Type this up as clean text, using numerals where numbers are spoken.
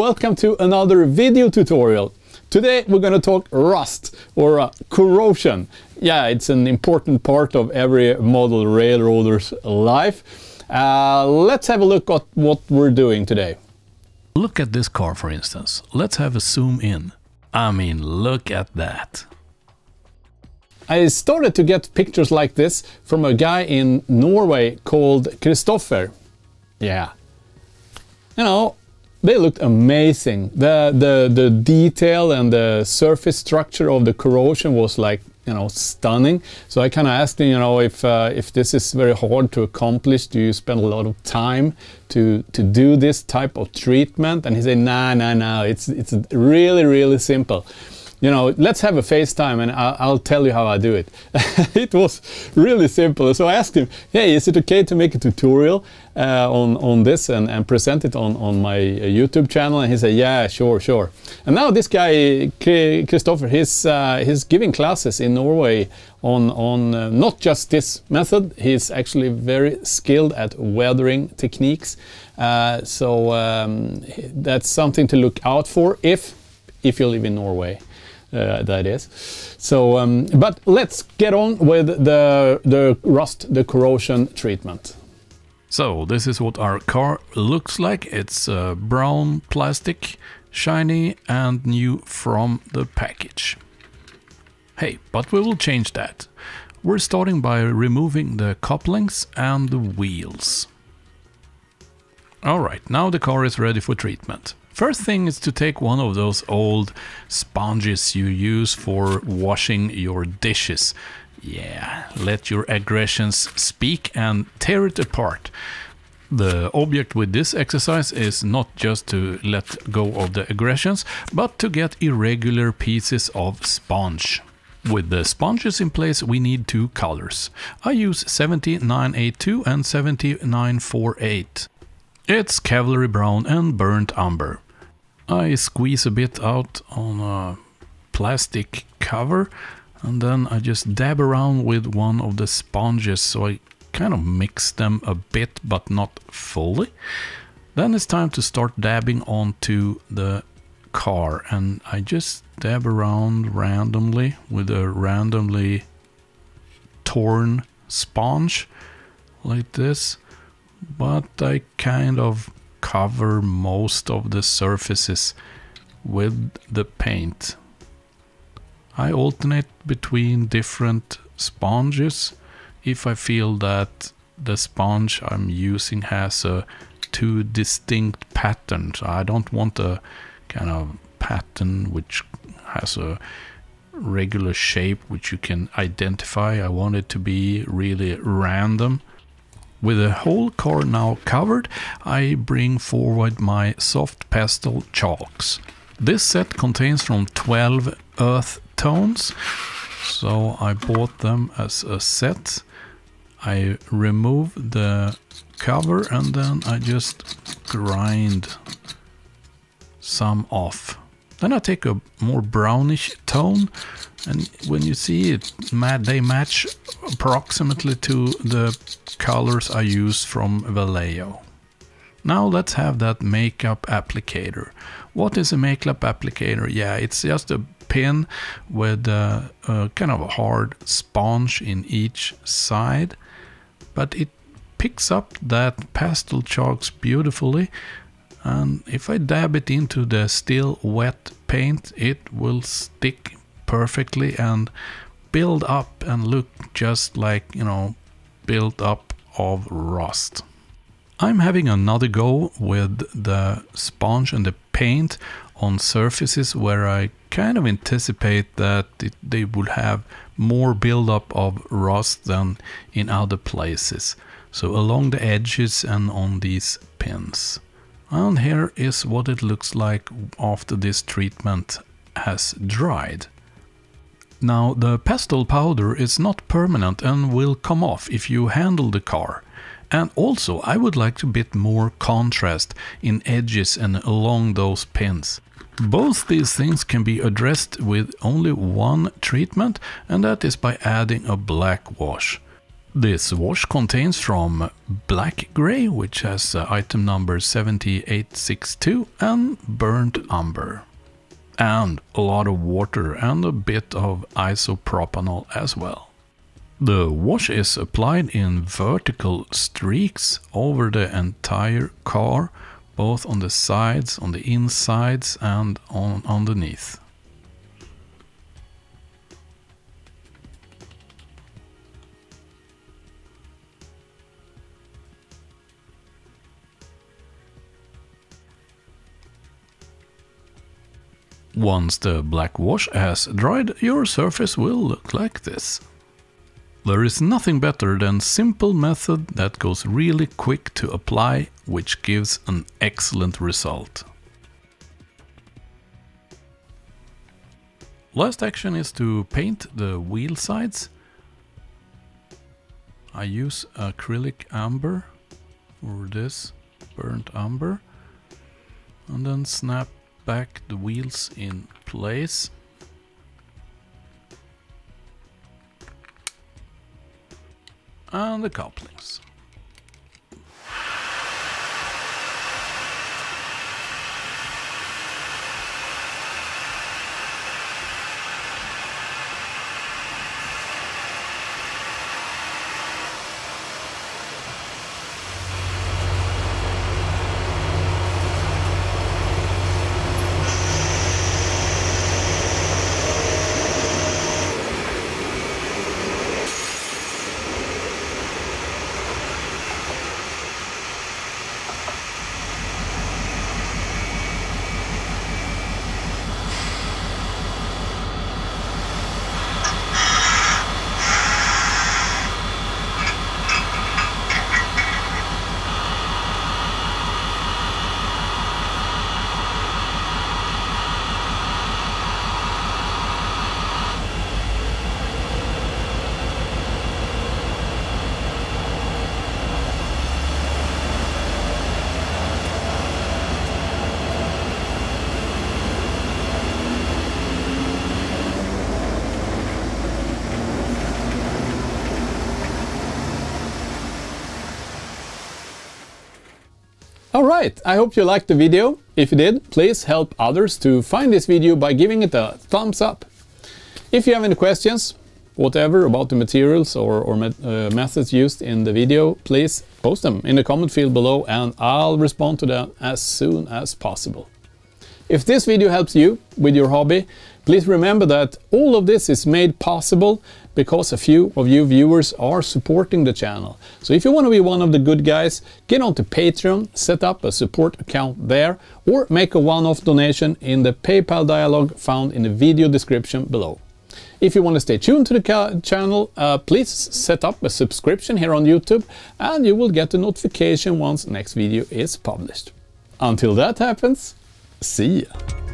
welcome to another video tutorial. Today we're going to talk rust or corrosion. Yeah, it's an important part of every model railroader's life. Let's have a look at what we're doing today. Look at this car, for instance. Let's have a zoom in. I mean, look at that. I started to get pictures like this from a guy in Norway called Christoffer. Yeah. You know, they looked amazing. The detail and the surface structure of the corrosion was like, you know, stunning. So I kind of asked him, you know, if this is very hard to accomplish, do you spend a lot of time to do this type of treatment? And he said, no, it's really simple. You know, let's have a FaceTime and I'll tell you how I do it. It was really simple. So I asked him, hey, is it okay to make a tutorial on this and present it on my YouTube channel? And he said, yeah, sure. And now this guy, Christoffer, he's giving classes in Norway on not just this method. He's actually very skilled at weathering techniques. So that's something to look out for if you live in Norway. That is. So, but let's get on with the corrosion treatment. So this is what our car looks like. It's brown plastic, shiny and new from the package. Hey, but we will change that. We're starting by removing the couplings and the wheels. Alright, now the car is ready for treatment. First thing is to take one of those old sponges you use for washing your dishes. Yeah, let your aggressions speak and tear it apart. The object with this exercise is not just to let go of the aggressions, but to get irregular pieces of sponge. With the sponges in place, we need two colors. I use 7982 and 7948. It's cavalry brown and burnt umber. I squeeze a bit out on a plastic cover and then I just dab around with one of the sponges, so I kind of mix them a bit but not fully. Then it's time to start dabbing onto the car and I just dab around randomly with a randomly torn sponge like this, but I kind of cover most of the surfaces with the paint. I alternate between different sponges if I feel that the sponge I'm using has two distinct patterns. I don't want a kind of pattern which has a regular shape which you can identify. I want it to be really random. With the whole car now covered, I bring forward my soft pastel chalks. This set contains from 12 earth tones, so I bought them as a set. I remove the cover and then I just grind some off. Then I take a more brownish tone, and when you see it, they match approximately to the colors I use from Vallejo. Now let's have that makeup applicator. What is a makeup applicator? Yeah, it's just a pin with a kind of a hard sponge in each side, but it picks up that pastel chalks beautifully. And if I dab it into the still wet paint, it will stick perfectly and build up and look just like, you know, build up of rust. I'm having another go with the sponge and the paint on surfaces where I kind of anticipate that they will have more buildup of rust than in other places. So along the edges and on these pins. And here is what it looks like after this treatment has dried. Now the pastel powder is not permanent and will come off if you handle the car. And also I would like a bit more contrast in edges and along those pins. Both these things can be addressed with only one treatment, and that is by adding a black wash. This wash contains from black grey, which has item number 7862, and burnt umber. And a lot of water and a bit of isopropanol as well. The wash is applied in vertical streaks over the entire car, both on the sides, on the insides and on underneath. Once the black wash has dried, your surface will look like this. There is nothing better than simple method that goes really quick to apply, which gives an excellent result. Last action is to paint the wheel sides. I use acrylic amber for this, burnt umber, and then snap back the wheels in place. And the couplings. Alright, I hope you liked the video. If you did, please help others to find this video by giving it a thumbs up. If you have any questions, whatever, about the materials or methods used in the video, please post them in the comment field below and I'll respond to them as soon as possible. If this video helps you with your hobby, please remember that all of this is made possible because a few of you viewers are supporting the channel. So if you want to be one of the good guys, get onto Patreon, set up a support account there, or make a one-off donation in the PayPal dialog found in the video description below. If you want to stay tuned to the channel, please set up a subscription here on YouTube and you will get a notification once next video is published. Until that happens, see ya!